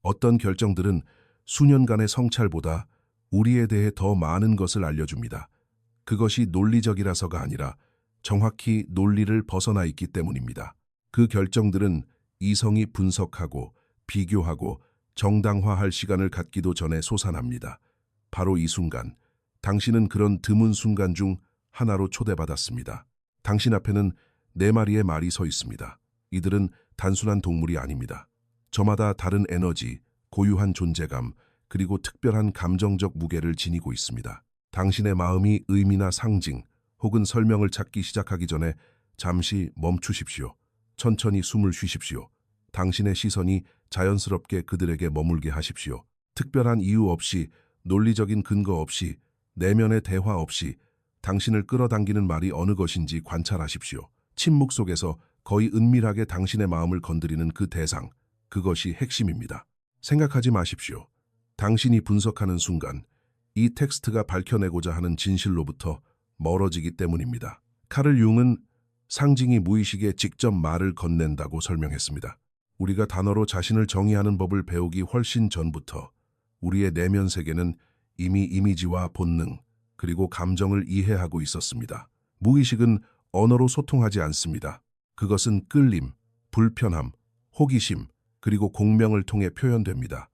어떤 결정들은 수년간의 성찰보다 우리에 대해 더 많은 것을 알려줍니다. 그것이 논리적이라서가 아니라 정확히 논리를 벗어나 있기 때문입니다. 그 결정들은 이성이 분석하고 비교하고 정당화할 시간을 갖기도 전에 솟아납니다. 바로 이 순간, 당신은 그런 드문 순간 중 하나로 초대받았습니다. 당신 앞에는 네 마리의 말이 서 있습니다. 이들은 단순한 동물이 아닙니다. 저마다 다른 에너지, 고유한 존재감, 그리고 특별한 감정적 무게를 지니고 있습니다. 당신의 마음이 의미나 상징 혹은 설명을 찾기 시작하기 전에 잠시 멈추십시오. 천천히 숨을 쉬십시오. 당신의 시선이 자연스럽게 그들에게 머물게 하십시오. 특별한 이유 없이, 논리적인 근거 없이, 내면의 대화 없이 당신을 끌어당기는 말이 어느 것인지 관찰하십시오. 침묵 속에서 거의 은밀하게 당신의 마음을 건드리는 그 대상, 그것이 핵심입니다. 생각하지 마십시오. 당신이 분석하는 순간 이 텍스트가 밝혀내고자 하는 진실로부터 멀어지기 때문입니다. 카를 융은 상징이 무의식에 직접 말을 건넨다고 설명했습니다. 우리가 단어로 자신을 정의하는 법을 배우기 훨씬 전부터 우리의 내면 세계는 이미 이미지와 본능, 그리고 감정을 이해하고 있었습니다. 무의식은 언어로 소통하지 않습니다. 그것은 끌림, 불편함, 호기심, 그리고 공명을 통해 표현됩니다.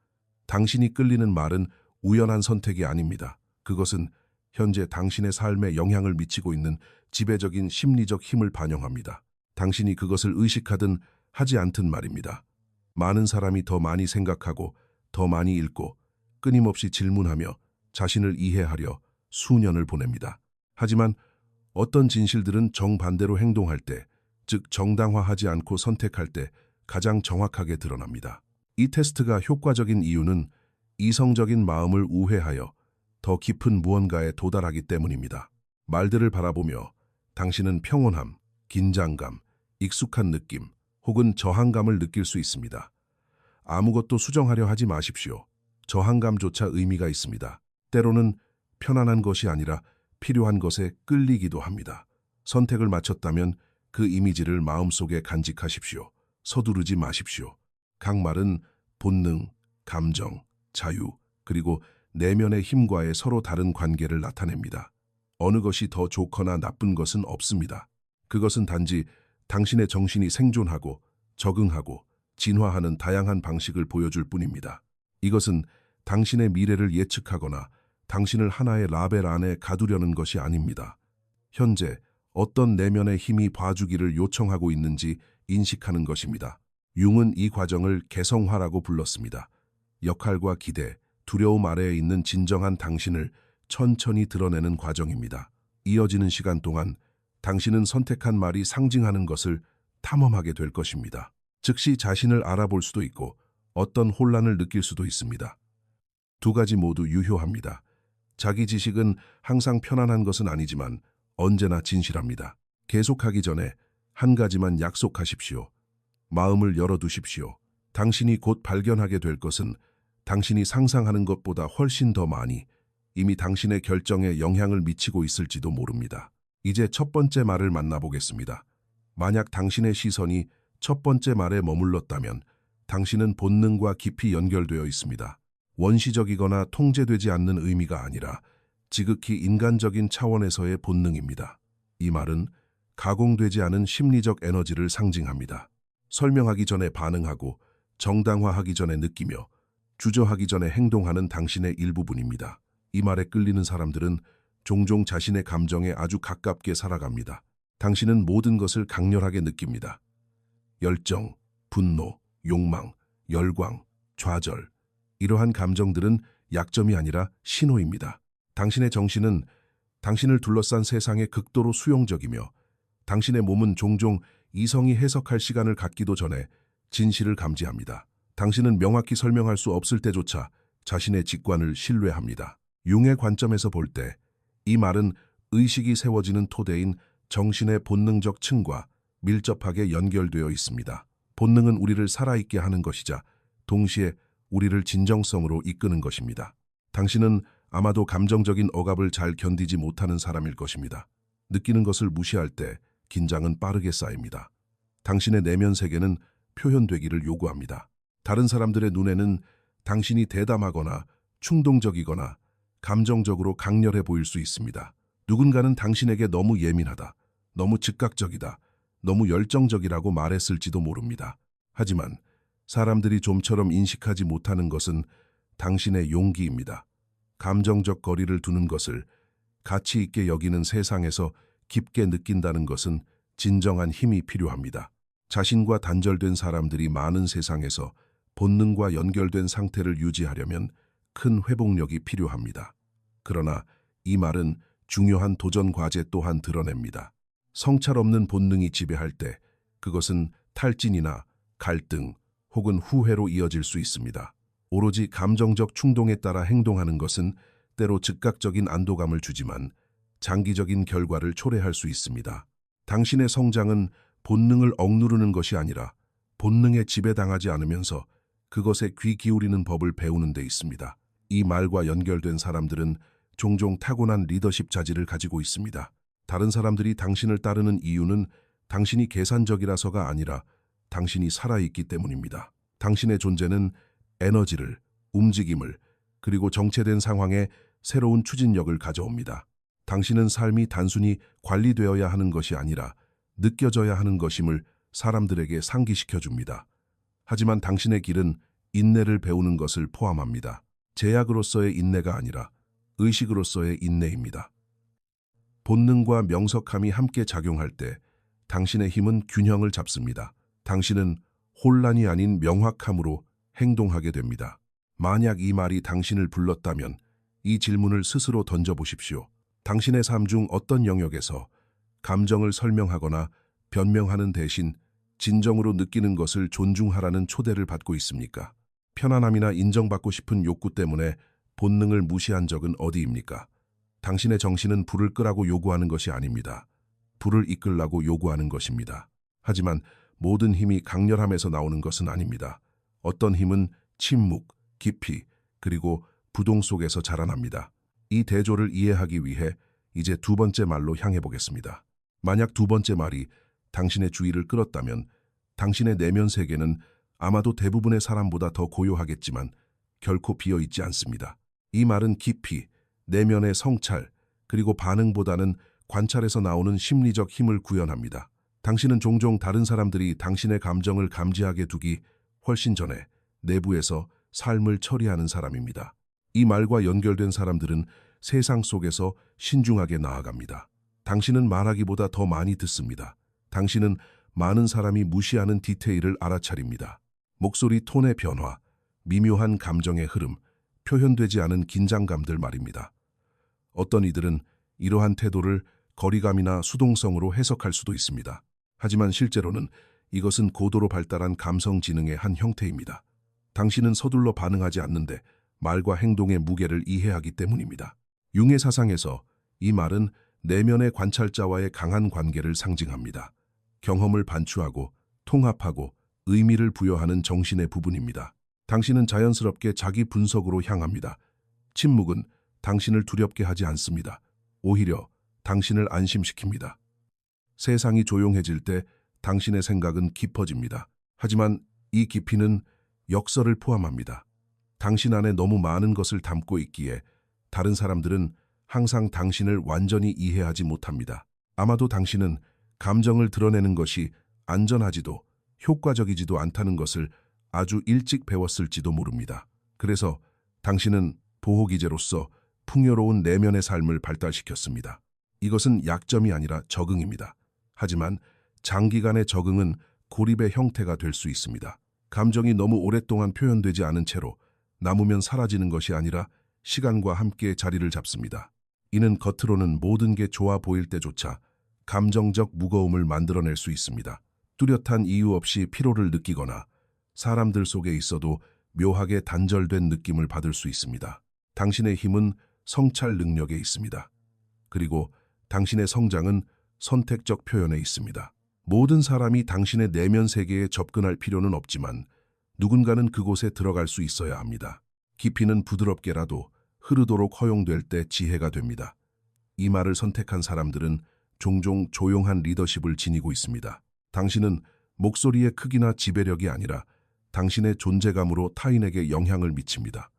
당신이 끌리는 말은 우연한 선택이 아닙니다. 그것은 현재 당신의 삶에 영향을 미치고 있는 지배적인 심리적 힘을 반영합니다. 당신이 그것을 의식하든 하지 않든 말입니다. 많은 사람이 더 많이 생각하고 더 많이 읽고 끊임없이 질문하며 자신을 이해하려 수년을 보냅니다. 하지만 어떤 진실들은 정반대로 행동할 때, 즉 정당화하지 않고 선택할 때 가장 정확하게 드러납니다. 이 테스트가 효과적인 이유는 이성적인 마음을 우회하여 더 깊은 무언가에 도달하기 때문입니다. 말들을 바라보며 당신은 평온함, 긴장감, 익숙한 느낌, 혹은 저항감을 느낄 수 있습니다. 아무것도 수정하려 하지 마십시오. 저항감조차 의미가 있습니다. 때로는 편안한 것이 아니라 필요한 것에 끌리기도 합니다. 선택을 마쳤다면 그 이미지를 마음속에 간직하십시오. 서두르지 마십시오. 각 말은 본능, 감정, 자유, 그리고 내면의 힘과의 서로 다른 관계를 나타냅니다. 어느 것이 더 좋거나 나쁜 것은 없습니다. 그것은 단지 당신의 정신이 생존하고 적응하고 진화하는 다양한 방식을 보여줄 뿐입니다. 이것은 당신의 미래를 예측하거나 당신을 하나의 라벨 안에 가두려는 것이 아닙니다. 현재 어떤 내면의 힘이 봐주기를 요청하고 있는지 인식하는 것입니다. 융은 이 과정을 개성화라고 불렀습니다. 역할과 기대, 두려움 아래에 있는 진정한 당신을 천천히 드러내는 과정입니다. 이어지는 시간 동안 당신은 선택한 말이 상징하는 것을 탐험하게 될 것입니다. 즉시 자신을 알아볼 수도 있고 어떤 혼란을 느낄 수도 있습니다. 두 가지 모두 유효합니다. 자기 지식은 항상 편안한 것은 아니지만 언제나 진실합니다. 계속하기 전에 한 가지만 약속하십시오. 마음을 열어두십시오. 당신이 곧 발견하게 될 것은 당신이 상상하는 것보다 훨씬 더 많이 이미 당신의 결정에 영향을 미치고 있을지도 모릅니다. 이제 첫 번째 말을 만나보겠습니다. 만약 당신의 시선이 첫 번째 말에 머물렀다면 당신은 본능과 깊이 연결되어 있습니다. 원시적이거나 통제되지 않는 의미가 아니라 지극히 인간적인 차원에서의 본능입니다. 이 말은 가공되지 않은 심리적 에너지를 상징합니다. 설명하기 전에 반응하고 정당화하기 전에 느끼며 주저하기 전에 행동하는 당신의 일부분입니다. 이 말에 끌리는 사람들은 종종 자신의 감정에 아주 가깝게 살아갑니다. 당신은 모든 것을 강렬하게 느낍니다. 열정, 분노, 욕망, 열광, 좌절. 이러한 감정들은 약점이 아니라 신호입니다. 당신의 정신은 당신을 둘러싼 세상에 극도로 수용적이며 당신의 몸은 종종 이성이 해석할 시간을 갖기도 전에 진실을 감지합니다. 당신은 명확히 설명할 수 없을 때조차 자신의 직관을 신뢰합니다. 융의 관점에서 볼 때 이 말은 의식이 세워지는 토대인 정신의 본능적 층과 밀접하게 연결되어 있습니다. 본능은 우리를 살아있게 하는 것이자 동시에 우리를 진정성으로 이끄는 것입니다. 당신은 아마도 감정적인 억압을 잘 견디지 못하는 사람일 것입니다. 느끼는 것을 무시할 때 긴장은 빠르게 쌓입니다. 당신의 내면 세계는 표현되기를 요구합니다. 다른 사람들의 눈에는 당신이 대담하거나 충동적이거나 감정적으로 강렬해 보일 수 있습니다. 누군가는 당신에게 너무 예민하다, 너무 즉각적이다, 너무 열정적이라고 말했을지도 모릅니다. 하지만 사람들이 좀처럼 인식하지 못하는 것은 당신의 용기입니다. 감정적 거리를 두는 것을 가치 있게 여기는 세상에서 깊게 느낀다는 것은 진정한 힘이 필요합니다. 자신과 단절된 사람들이 많은 세상에서 본능과 연결된 상태를 유지하려면 큰 회복력이 필요합니다. 그러나 이 말은 중요한 도전 과제 또한 드러냅니다. 성찰 없는 본능이 지배할 때 그것은 탈진이나 갈등 혹은 후회로 이어질 수 있습니다. 오로지 감정적 충동에 따라 행동하는 것은 때로 즉각적인 안도감을 주지만 장기적인 결과를 초래할 수 있습니다. 당신의 성장은 본능을 억누르는 것이 아니라 본능에 지배당하지 않으면서 그것에 귀 기울이는 법을 배우는 데 있습니다. 이 말과 연결된 사람들은 종종 타고난 리더십 자질을 가지고 있습니다. 다른 사람들이 당신을 따르는 이유는 당신이 계산적이라서가 아니라 당신이 살아있기 때문입니다. 당신의 존재는 에너지를, 움직임을, 그리고 정체된 상황에 새로운 추진력을 가져옵니다. 당신은 삶이 단순히 관리되어야 하는 것이 아니라 느껴져야 하는 것임을 사람들에게 상기시켜줍니다. 하지만 당신의 길은 인내를 배우는 것을 포함합니다. 제약으로서의 인내가 아니라 의식으로서의 인내입니다. 본능과 명석함이 함께 작용할 때 당신의 힘은 균형을 잡습니다. 당신은 혼란이 아닌 명확함으로 행동하게 됩니다. 만약 이 말이 당신을 불렀다면 이 질문을 스스로 던져보십시오. 당신의 삶 중 어떤 영역에서 감정을 설명하거나 변명하는 대신 진정으로 느끼는 것을 존중하라는 초대를 받고 있습니까? 편안함이나 인정받고 싶은 욕구 때문에 본능을 무시한 적은 어디입니까? 당신의 정신은 불을 끄라고 요구하는 것이 아닙니다. 불을 이끌라고 요구하는 것입니다. 하지만 모든 힘이 강렬함에서 나오는 것은 아닙니다. 어떤 힘은 침묵, 깊이, 그리고 부동 속에서 자라납니다. 이 대조를 이해하기 위해 이제 두 번째 말로 향해 보겠습니다. 만약 두 번째 말이 당신의 주의를 끌었다면 당신의 내면 세계는 아마도 대부분의 사람보다 더 고요하겠지만 결코 비어있지 않습니다. 이 말은 깊이, 내면의 성찰, 그리고 반응보다는 관찰에서 나오는 심리적 힘을 구현합니다. 당신은 종종 다른 사람들이 당신의 감정을 감지하게 두기 훨씬 전에 내부에서 삶을 처리하는 사람입니다. 이 말과 연결된 사람들은 세상 속에서 신중하게 나아갑니다. 당신은 말하기보다 더 많이 듣습니다. 당신은 많은 사람이 무시하는 디테일을 알아차립니다. 목소리 톤의 변화, 미묘한 감정의 흐름, 표현되지 않은 긴장감들 말입니다. 어떤 이들은 이러한 태도를 거리감이나 수동성으로 해석할 수도 있습니다. 하지만 실제로는 이것은 고도로 발달한 감성 지능의 한 형태입니다. 당신은 서둘러 반응하지 않는데 말과 행동의 무게를 이해하기 때문입니다. 융의 사상에서 이 말은 내면의 관찰자와의 강한 관계를 상징합니다. 경험을 반추하고 통합하고 의미를 부여하는 정신의 부분입니다. 당신은 자연스럽게 자기 분석으로 향합니다. 침묵은 당신을 두렵게 하지 않습니다. 오히려 당신을 안심시킵니다. 세상이 조용해질 때 당신의 생각은 깊어집니다. 하지만 이 깊이는 역설을 포함합니다. 당신 안에 너무 많은 것을 담고 있기에 다른 사람들은 항상 당신을 완전히 이해하지 못합니다. 아마도 당신은 감정을 드러내는 것이 안전하지도 효과적이지도 않다는 것을 아주 일찍 배웠을지도 모릅니다. 그래서 당신은 보호기제로서 풍요로운 내면의 삶을 발달시켰습니다. 이것은 약점이 아니라 적응입니다. 하지만 장기간의 적응은 고립의 형태가 될 수 있습니다. 감정이 너무 오랫동안 표현되지 않은 채로 남으면 사라지는 것이 아니라 시간과 함께 자리를 잡습니다. 이는 겉으로는 모든 게 좋아 보일 때조차 감정적 무거움을 만들어낼 수 있습니다. 뚜렷한 이유 없이 피로를 느끼거나 사람들 속에 있어도 묘하게 단절된 느낌을 받을 수 있습니다. 당신의 힘은 성찰 능력에 있습니다. 그리고 당신의 성장은 선택적 표현에 있습니다. 모든 사람이 당신의 내면 세계에 접근할 필요는 없지만 누군가는 그곳에 들어갈 수 있어야 합니다. 깊이는 부드럽게라도 흐르도록 허용될 때 지혜가 됩니다. 이 말을 선택한 사람들은 종종 조용한 리더십을 지니고 있습니다. 당신은 목소리의 크기나 지배력이 아니라 당신의 존재감으로 타인에게 영향을 미칩니다.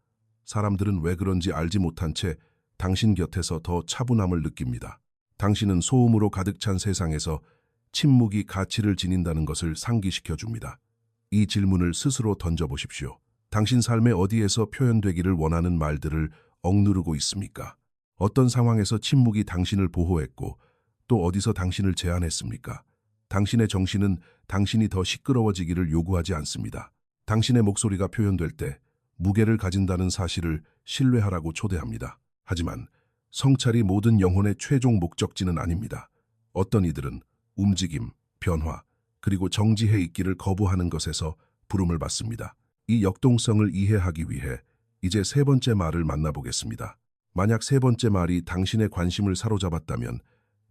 사람들은 왜 그런지 알지 못한 채 당신 곁에서 더 차분함을 느낍니다. 당신은 소음으로 가득 찬 세상에서 침묵이 가치를 지닌다는 것을 상기시켜 줍니다. 이 질문을 스스로 던져보십시오. 당신 삶의 어디에서 표현되기를 원하는 말들을 억누르고 있습니까? 어떤 상황에서 침묵이 당신을 보호했고 또 어디서 당신을 제한했습니까? 당신의 정신은 당신이 더 시끄러워지기를 요구하지 않습니다. 당신의 목소리가 표현될 때 무게를 가진다는 사실을 신뢰하라고 초대합니다. 하지만 성찰이 모든 영혼의 최종 목적지는 아닙니다. 어떤 이들은 움직임, 변화, 그리고 정지해 있기를 거부하는 것에서 부름을 받습니다. 이 역동성을 이해하기 위해 이제 세 번째 말을 만나보겠습니다. 만약 세 번째 말이 당신의 관심을 사로잡았다면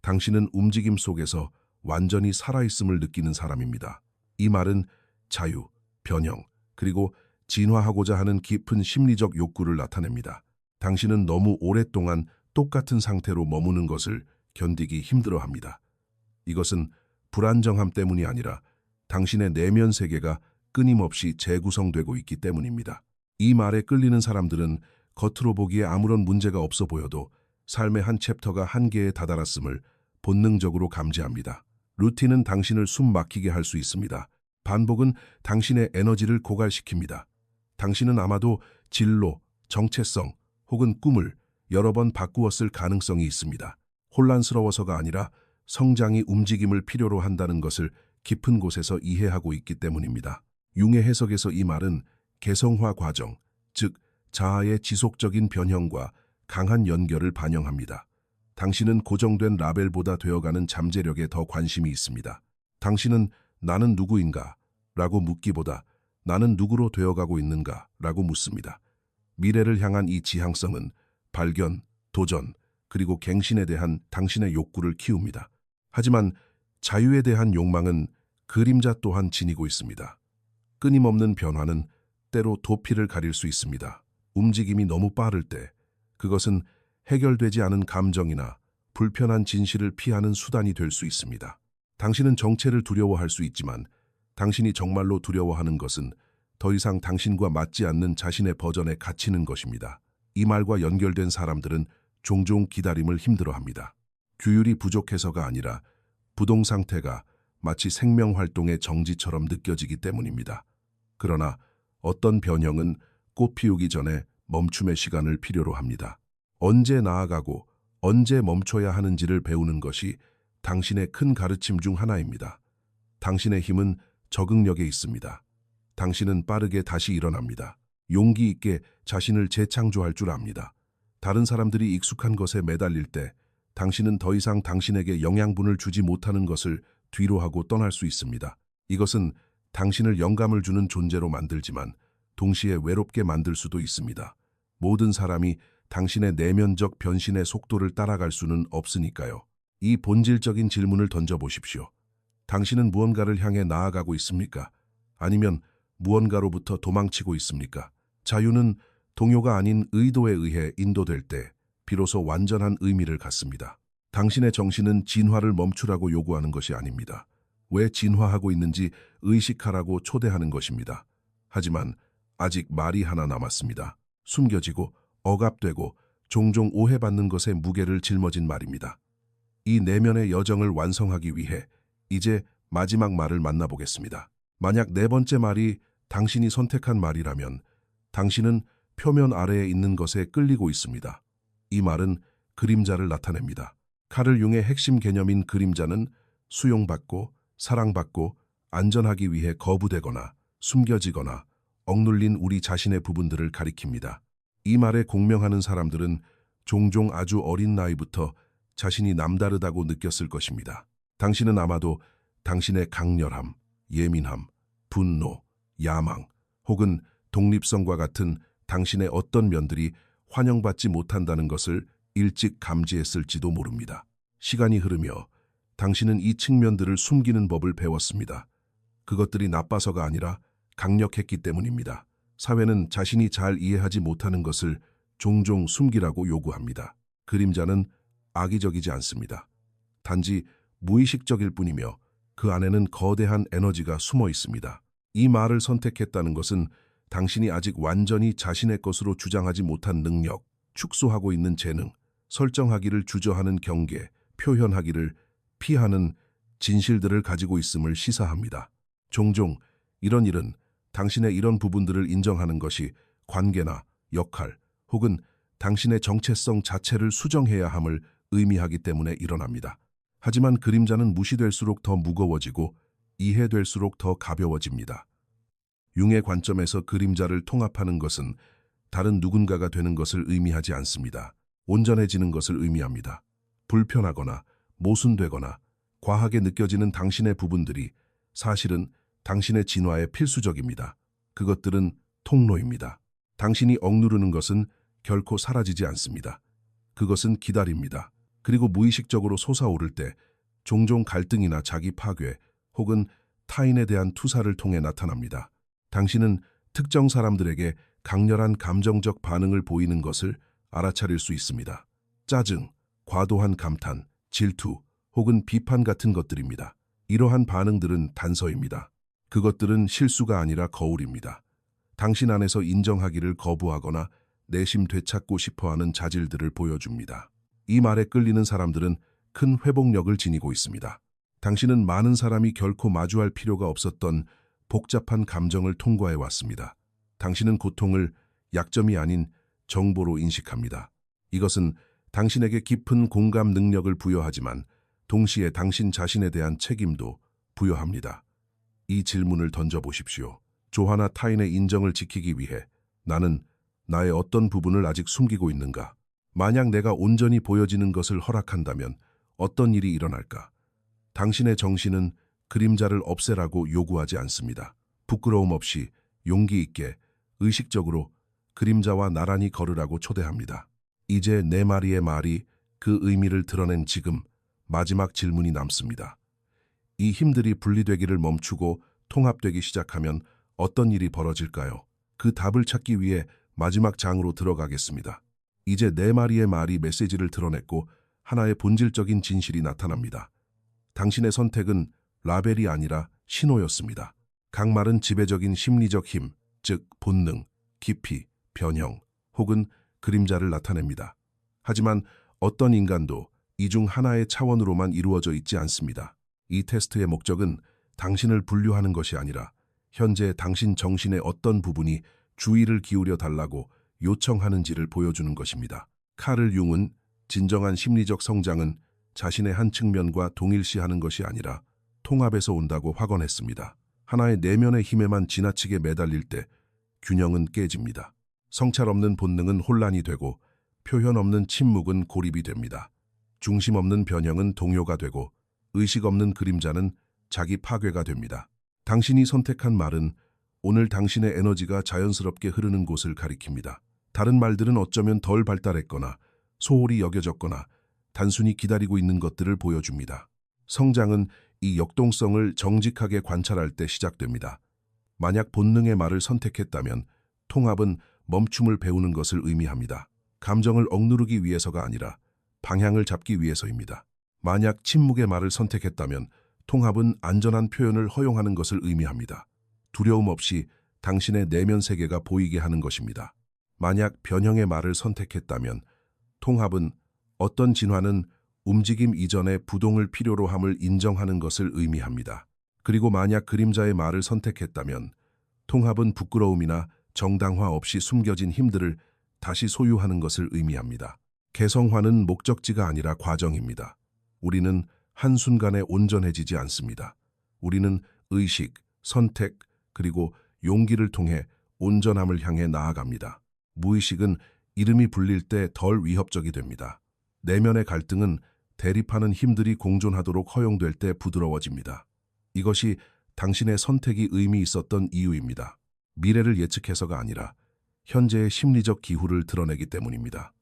당신은 움직임 속에서 완전히 살아있음을 느끼는 사람입니다. 이 말은 자유, 변형, 그리고 진화하고자 하는 깊은 심리적 욕구를 나타냅니다. 당신은 너무 오랫동안 똑같은 상태로 머무는 것을 견디기 힘들어합니다. 이것은 불안정함 때문이 아니라 당신의 내면 세계가 끊임없이 재구성되고 있기 때문입니다. 이 말에 끌리는 사람들은 겉으로 보기에 아무런 문제가 없어 보여도 삶의 한 챕터가 한계에 다다랐음을 본능적으로 감지합니다. 루틴은 당신을 숨 막히게 할 수 있습니다. 반복은 당신의 에너지를 고갈시킵니다. 당신은 아마도 진로, 정체성 혹은 꿈을 여러 번 바꾸었을 가능성이 있습니다. 혼란스러워서가 아니라 성장이 움직임을 필요로 한다는 것을 깊은 곳에서 이해하고 있기 때문입니다. 융의 해석에서 이 말은 개성화 과정, 즉 자아의 지속적인 변형과 강한 연결을 반영합니다. 당신은 고정된 라벨보다 되어가는 잠재력에 더 관심이 있습니다. 당신은 나는 누구인가? 라고 묻기보다 나는 누구로 되어가고 있는가? 라고 묻습니다. 미래를 향한 이 지향성은 발견, 도전, 그리고 갱신에 대한 당신의 욕구를 키웁니다. 하지만 자유에 대한 욕망은 그림자 또한 지니고 있습니다. 끊임없는 변화는 때로 도피를 가릴 수 있습니다. 움직임이 너무 빠를 때 그것은 해결되지 않은 감정이나 불편한 진실을 피하는 수단이 될 수 있습니다. 당신은 정체를 두려워할 수 있지만 당신이 정말로 두려워하는 것은 더 이상 당신과 맞지 않는 자신의 버전에 갇히는 것입니다. 이 말과 연결된 사람들은 종종 기다림을 힘들어합니다. 규율이 부족해서가 아니라 부동 상태가 마치 생명활동의 정지처럼 느껴지기 때문입니다. 그러나 어떤 변형은 꽃 피우기 전에 멈춤의 시간을 필요로 합니다. 언제 나아가고 언제 멈춰야 하는지를 배우는 것이 당신의 큰 가르침 중 하나입니다. 당신의 힘은 적응력에 있습니다. 당신은 빠르게 다시 일어납니다. 용기 있게 자신을 재창조할 줄 압니다. 다른 사람들이 익숙한 것에 매달릴 때 당신은 더 이상 당신에게 영양분을 주지 못하는 것을 뒤로하고 떠날 수 있습니다. 이것은 당신을 영감을 주는 존재로 만들지만 동시에 외롭게 만들 수도 있습니다. 모든 사람이 당신의 내면적 변신의 속도를 따라갈 수는 없으니까요. 이 본질적인 질문을 던져보십시오. 당신은 무언가를 향해 나아가고 있습니까? 아니면 무언가로부터 도망치고 있습니까? 자유는 동요가 아닌 의도에 의해 인도될 때 비로소 완전한 의미를 갖습니다. 당신의 정신은 진화를 멈추라고 요구하는 것이 아닙니다. 왜 진화하고 있는지 의식하라고 초대하는 것입니다. 하지만 아직 말이 하나 남았습니다. 숨겨지고 억압되고 종종 오해받는 것의 무게를 짊어진 말입니다. 이 내면의 여정을 완성하기 위해 이제 마지막 말을 만나보겠습니다. 만약 네 번째 말이 당신이 선택한 말이라면 당신은 표면 아래에 있는 것에 끌리고 있습니다. 이 말은 그림자를 나타냅니다. 카를 융의 핵심 개념인 그림자는 수용받고 사랑받고 안전하기 위해 거부되거나 숨겨지거나 억눌린 우리 자신의 부분들을 가리킵니다. 이 말에 공명하는 사람들은 종종 아주 어린 나이부터 자신이 남다르다고 느꼈을 것입니다. 당신은 아마도 당신의 강렬함, 예민함, 분노, 야망 혹은 독립성과 같은 당신의 어떤 면들이 환영받지 못한다는 것을 일찍 감지했을지도 모릅니다. 시간이 흐르며 당신은 이 측면들을 숨기는 법을 배웠습니다. 그것들이 나빠서가 아니라 강력했기 때문입니다. 사회는 자신이 잘 이해하지 못하는 것을 종종 숨기라고 요구합니다. 그림자는 악의적이지 않습니다. 단지 무의식적일 뿐이며 그 안에는 거대한 에너지가 숨어 있습니다. 이 말을 선택했다는 것은 당신이 아직 완전히 자신의 것으로 주장하지 못한 능력, 축소하고 있는 재능, 설정하기를 주저하는 경계, 표현하기를 피하는 진실들을 가지고 있음을 시사합니다. 종종 이런 일은 당신의 이런 부분들을 인정하는 것이 관계나 역할 혹은 당신의 정체성 자체를 수정해야 함을 의미하기 때문에 일어납니다. 하지만 그림자는 무시될수록 더 무거워지고 이해될수록 더 가벼워집니다. 융의 관점에서 그림자를 통합하는 것은 다른 누군가가 되는 것을 의미하지 않습니다. 온전해지는 것을 의미합니다. 불편하거나 모순되거나 과하게 느껴지는 당신의 부분들이 사실은 당신의 진화에 필수적입니다. 그것들은 통로입니다. 당신이 억누르는 것은 결코 사라지지 않습니다. 그것은 기다립니다. 그리고 무의식적으로 솟아오를 때 종종 갈등이나 자기 파괴 혹은 타인에 대한 투사를 통해 나타납니다. 당신은 특정 사람들에게 강렬한 감정적 반응을 보이는 것을 알아차릴 수 있습니다. 짜증, 과도한 감탄, 질투 혹은 비판 같은 것들입니다. 이러한 반응들은 단서입니다. 그것들은 실수가 아니라 거울입니다. 당신 안에서 인정하기를 거부하거나 내심 되찾고 싶어하는 자질들을 보여줍니다. 이 말에 끌리는 사람들은 큰 회복력을 지니고 있습니다. 당신은 많은 사람이 결코 마주할 필요가 없었던 복잡한 감정을 통과해 왔습니다. 당신은 고통을 약점이 아닌 정보로 인식합니다. 이것은 당신에게 깊은 공감 능력을 부여하지만 동시에 당신 자신에 대한 책임도 부여합니다. 이 질문을 던져보십시오. 조화나 타인의 인정을 지키기 위해 나는 나의 어떤 부분을 아직 숨기고 있는가? 만약 내가 온전히 보여지는 것을 허락한다면 어떤 일이 일어날까? 당신의 정신은 그림자를 없애라고 요구하지 않습니다. 부끄러움 없이 용기 있게 의식적으로 그림자와 나란히 걸으라고 초대합니다. 이제 네 마리의 말이 그 의미를 드러낸 지금 마지막 질문이 남습니다. 이 힘들이 분리되기를 멈추고 통합되기 시작하면 어떤 일이 벌어질까요? 그 답을 찾기 위해 마지막 장으로 들어가겠습니다. 이제 네 마리의 말이 메시지를 드러냈고 하나의 본질적인 진실이 나타납니다. 당신의 선택은 라벨이 아니라 신호였습니다. 각 말은 지배적인 심리적 힘, 즉 본능, 깊이, 변형 혹은 그림자를 나타냅니다. 하지만 어떤 인간도 이 중 하나의 차원으로만 이루어져 있지 않습니다. 이 테스트의 목적은 당신을 분류하는 것이 아니라 현재 당신 정신의 어떤 부분이 주의를 기울여 달라고 요청하는지를 보여주는 것입니다. 카를 융은 진정한 심리적 성장은 자신의 한 측면과 동일시하는 것이 아니라 통합에서 온다고 확언했습니다. 하나의 내면의 힘에만 지나치게 매달릴 때 균형은 깨집니다. 성찰 없는 본능은 혼란이 되고 표현 없는 침묵은 고립이 됩니다. 중심 없는 변형은 동요가 되고 의식 없는 그림자는 자기 파괴가 됩니다. 당신이 선택한 말은 오늘 당신의 에너지가 자연스럽게 흐르는 곳을 가리킵니다. 다른 말들은 어쩌면 덜 발달했거나 소홀히 여겨졌거나 단순히 기다리고 있는 것들을 보여줍니다. 성장은 이 역동성을 정직하게 관찰할 때 시작됩니다. 만약 본능의 말을 선택했다면 통합은 멈춤을 배우는 것을 의미합니다. 감정을 억누르기 위해서가 아니라 방향을 잡기 위해서입니다. 만약 침묵의 말을 선택했다면 통합은 안전한 표현을 허용하는 것을 의미합니다. 두려움 없이 당신의 내면 세계가 보이게 하는 것입니다. 만약 변형의 말을 선택했다면 통합은 어떤 진화는 움직임 이전에 부동을 필요로 함을 인정하는 것을 의미합니다. 그리고 만약 그림자의 말을 선택했다면 통합은 부끄러움이나 정당화 없이 숨겨진 힘들을 다시 소유하는 것을 의미합니다. 개성화는 목적지가 아니라 과정입니다. 우리는 한순간에 온전해지지 않습니다. 우리는 의식, 선택, 그리고 용기를 통해 온전함을 향해 나아갑니다. 무의식은 이름이 불릴 때 덜 위협적이 됩니다. 내면의 갈등은 대립하는 힘들이 공존하도록 허용될 때 부드러워집니다. 이것이 당신의 선택이 의미 있었던 이유입니다. 미래를 예측해서가 아니라 현재의 심리적 기후를 드러내기 때문입니다.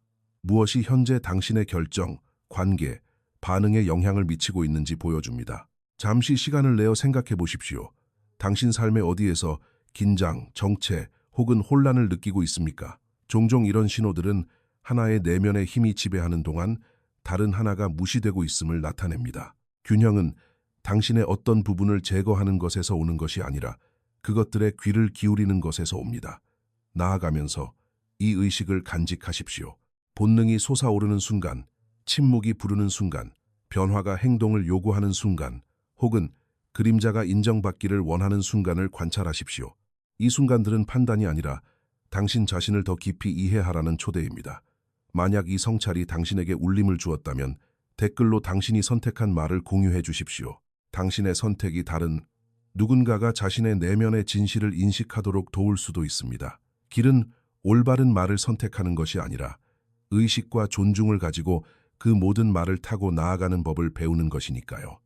무엇이 현재 당신의 결정, 관계, 반응에 영향을 미치고 있는지 보여줍니다. 잠시 시간을 내어 생각해 보십시오. 당신 삶의 어디에서 긴장, 정체 혹은 혼란을 느끼고 있습니까? 종종 이런 신호들은 하나의 내면의 힘이 지배하는 동안 다른 하나가 무시되고 있음을 나타냅니다. 균형은 당신의 어떤 부분을 제거하는 것에서 오는 것이 아니라 그것들에 귀를 기울이는 것에서 옵니다. 나아가면서 이 의식을 간직하십시오. 본능이 솟아오르는 순간, 침묵이 부르는 순간, 변화가 행동을 요구하는 순간, 혹은 그림자가 인정받기를 원하는 순간을 관찰하십시오. 이 순간들은 판단이 아니라 당신 자신을 더 깊이 이해하라는 초대입니다. 만약 이 성찰이 당신에게 울림을 주었다면 댓글로 당신이 선택한 말을 공유해 주십시오. 당신의 선택이 다른 누군가가 자신의 내면의 진실을 인식하도록 도울 수도 있습니다. 길은 올바른 말을 선택하는 것이 아니라 의식과 존중을 가지고 그 모든 말을 타고 나아가는 법을 배우는 것이니까요.